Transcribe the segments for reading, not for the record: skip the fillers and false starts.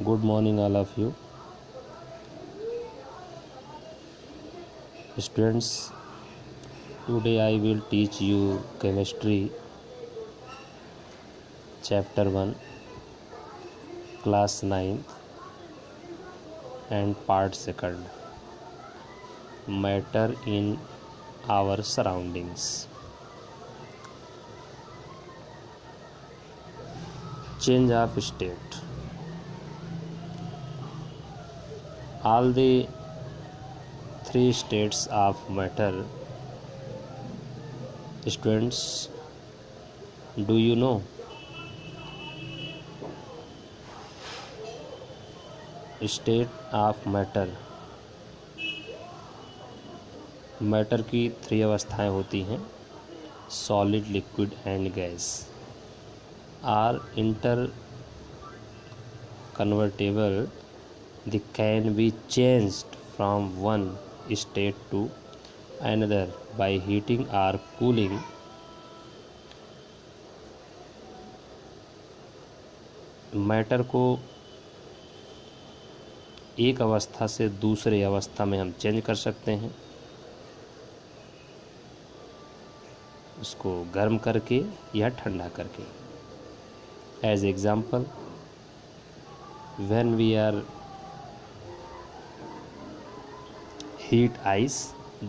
Good morning, all of you. Students, today I will teach you chemistry chapter 1, class 9th and part 2nd, matter in our surroundings. Change of state. All the three states of matter, students, do you know? State of matter. Matter की 3 अवस्थाएं होती हैं, solid, liquid and gas. Are inter convertible, they can be changed from one state to another by heating or cooling. Matter को एक अवस्था से दूसरे अवस्था में हम चेंज कर सकते हैं, उसको गर्म करके या ठंडा करके. As example, when we are heat ice,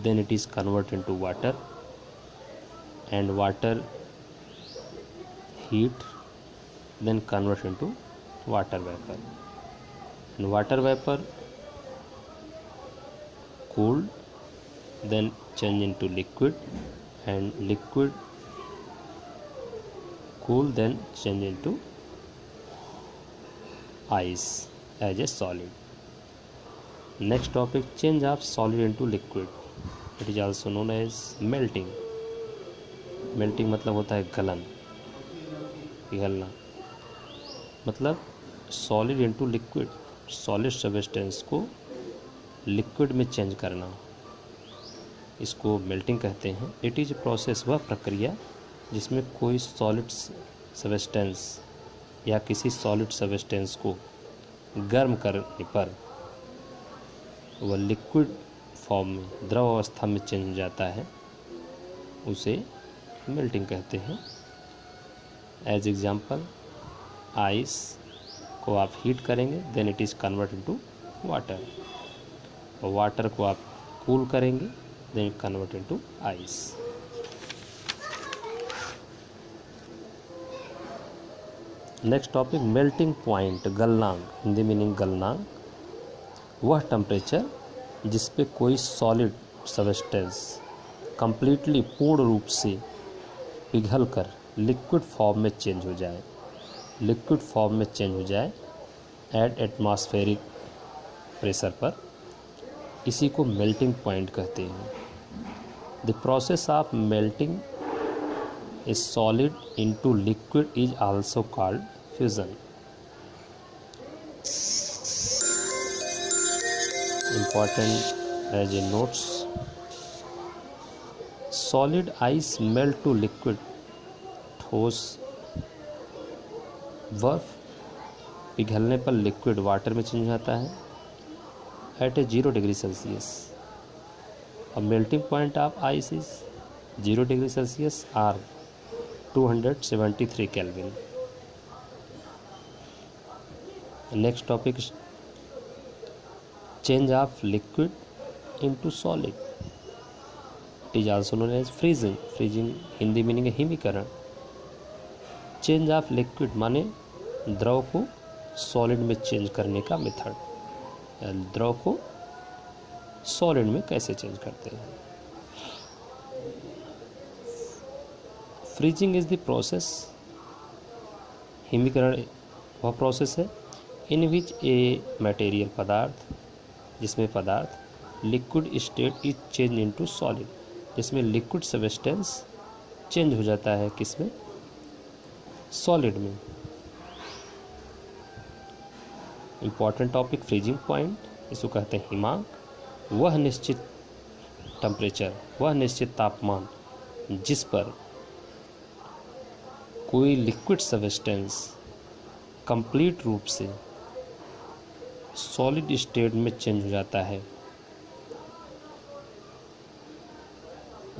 then it is converted into water, and water heat then convert into water vapor, and water vapor cooled then change into liquid, and liquid cool then change into ice as a solid. Next topic, change of solid into liquid. It is also known as melting. Melting मतलब होता है गलन, पिघलना. मतलब solid into liquid, solid substance को liquid में change करना, इसको melting कहते हैं. It is a process, वह प्रक्रिया जिसमें कोई solid substance या किसी सॉलिड सब्सटेंस को गर्म करने पर वह लिक्विड फॉर्म में, द्रव अवस्था में चेंज हो जाता है, उसे मेल्टिंग कहते हैं. एज एग्जांपल, आइस को आप हीट करेंगे then it is convert into water, और वाटर को आप कूल करेंगे then it convert into ice. Next topic, melting point, गलनांक. हिंदी मीनिंग गलनांक, वह टेम्परेचर जिस पे कोई सॉलिड सब्सटेंस कंप्लीटली, पूर्ण रूप से पिघल कर लिक्विड फॉर्म में चेंज हो जाए, लिक्विड फॉर्म में चेंज हो जाए एट एटमॉस्फेरिक प्रेशर पर, इसी को मेल्टिंग पॉइंट कहते हैं. The process of melting a solid into liquid is also called fusion. Important as a notes, solid ice melt to liquid, ठोस बर्फ पिघलने पर लिक्विड वाटर में चेंज हो जाता है एट ए 0 डिग्री सेल्सियस. और melting point of ice is 0 degree Celsius or 273 Kelvin. Next topic, change of liquid into solid. It is also known as freezing. Freezing Hindi meaning है हिमीकरण. Change of liquid माने द्रव को solid में change करने का method. द्रव को सॉलिड में कैसे चेंज करते हैं. फ्रीजिंग इज़ द प्रोसेस, हिमीकरण वह प्रोसेस है इन विच ए मटेरियल, पदार्थ, जिसमें पदार्थ liquid state is change into solid, जिसमें लिक्विड सब्सटेंस चेंज हो जाता है किसमें, सॉलिड में. इम्पॉर्टेंट टॉपिक, फ्रीजिंग पॉइंट, इसको कहते हैं हिमांक. वह निश्चित टेम्परेचर, वह निश्चित तापमान जिस पर कोई लिक्विड सब्सटेंस कंप्लीट रूप से सॉलिड स्टेट में चेंज हो जाता है।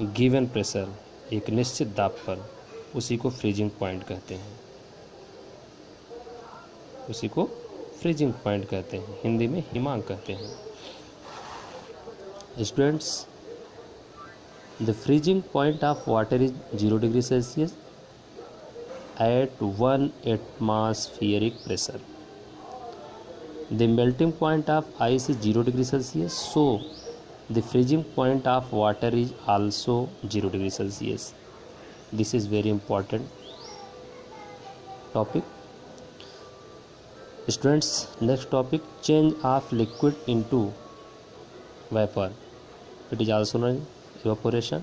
गिवन प्रेशर, एक निश्चित दाब पर, उसी को फ्रीजिंग पॉइंट कहते हैं। उसी को फ्रीजिंग पॉइंट कहते हैं, हिंदी में हिमांक कहते हैं। Students, the freezing point of water is 0 degree Celsius at 1 atmospheric pressure. The melting point of ice is 0 degree Celsius, so the freezing point of water is also 0 degree Celsius. This is very important topic. Students, next topic, change of liquid into vapor. It is also known as evaporation,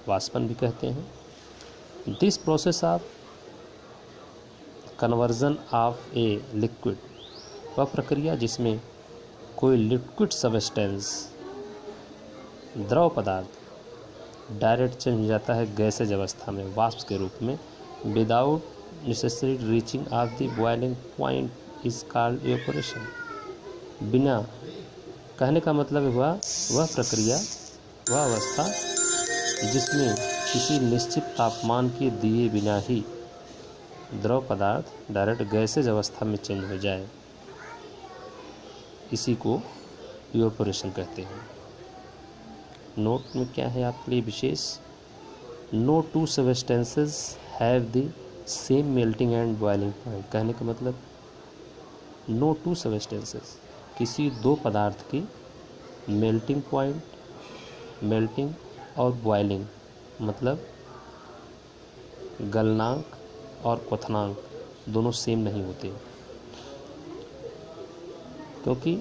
वाष्पन भी कहते हैं। This process of conversion of a liquid, वह प्रक्रिया जिसमें कोई liquid substance, द्रव पदार्थ डायरेक्ट चेंज हो जाता है गैसेज अवस्था में, वाष्प के रूप में, without necessary reaching of the boiling point is called evaporation. बिना, कहने का मतलब हुआ वह प्रक्रिया, वह अवस्था जिसमें किसी निश्चित तापमान के दिए बिना ही द्रव पदार्थ डायरेक्ट गैसेज अवस्था में चेंज हो जाए, इसी को इवेपोरेशन कहते हैं। नोट में क्या है आपके लिए विशेष, no two substances have the same melting and boiling point. कहने का मतलब नो टू सबस्टेंसेस, किसी दो पदार्थ की मेल्टिंग पॉइंट, मेल्टिंग और बॉइलिंग मतलब गलनांक और क्वथनांक दोनों सेम नहीं होते, क्योंकि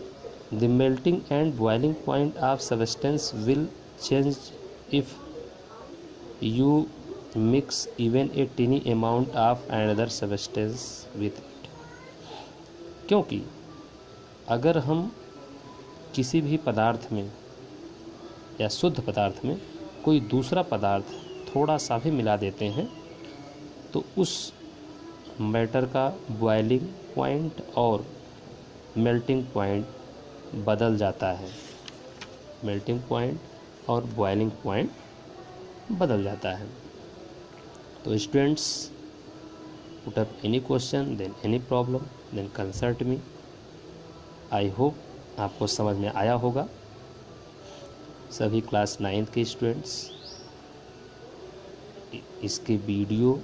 the melting and boiling point of substance will change if you mix even a tiny amount of another substance with it. क्योंकि अगर हम किसी भी पदार्थ में या शुद्ध पदार्थ में कोई दूसरा पदार्थ थोड़ा सा भी मिला देते हैं तो उस मैटर का बॉइलिंग पॉइंट और मेल्टिंग पॉइंट बदल जाता है। मेल्टिंग पॉइंट और बॉइलिंग पॉइंट बदल जाता है। तो students, put up any question, then any problem, then consult me. I hope आपको समझ में आया होगा। सभी क्लास 9 के स्टूडेंट्स इसके वीडियो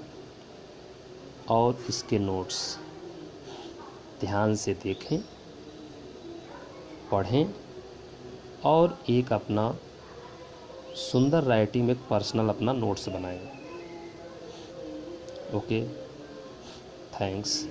और इसके नोट्स ध्यान से देखें, पढ़ें और एक अपना सुंदर राइटिंग में पर्सनल अपना नोट्स बनाएं। Okay, thanks.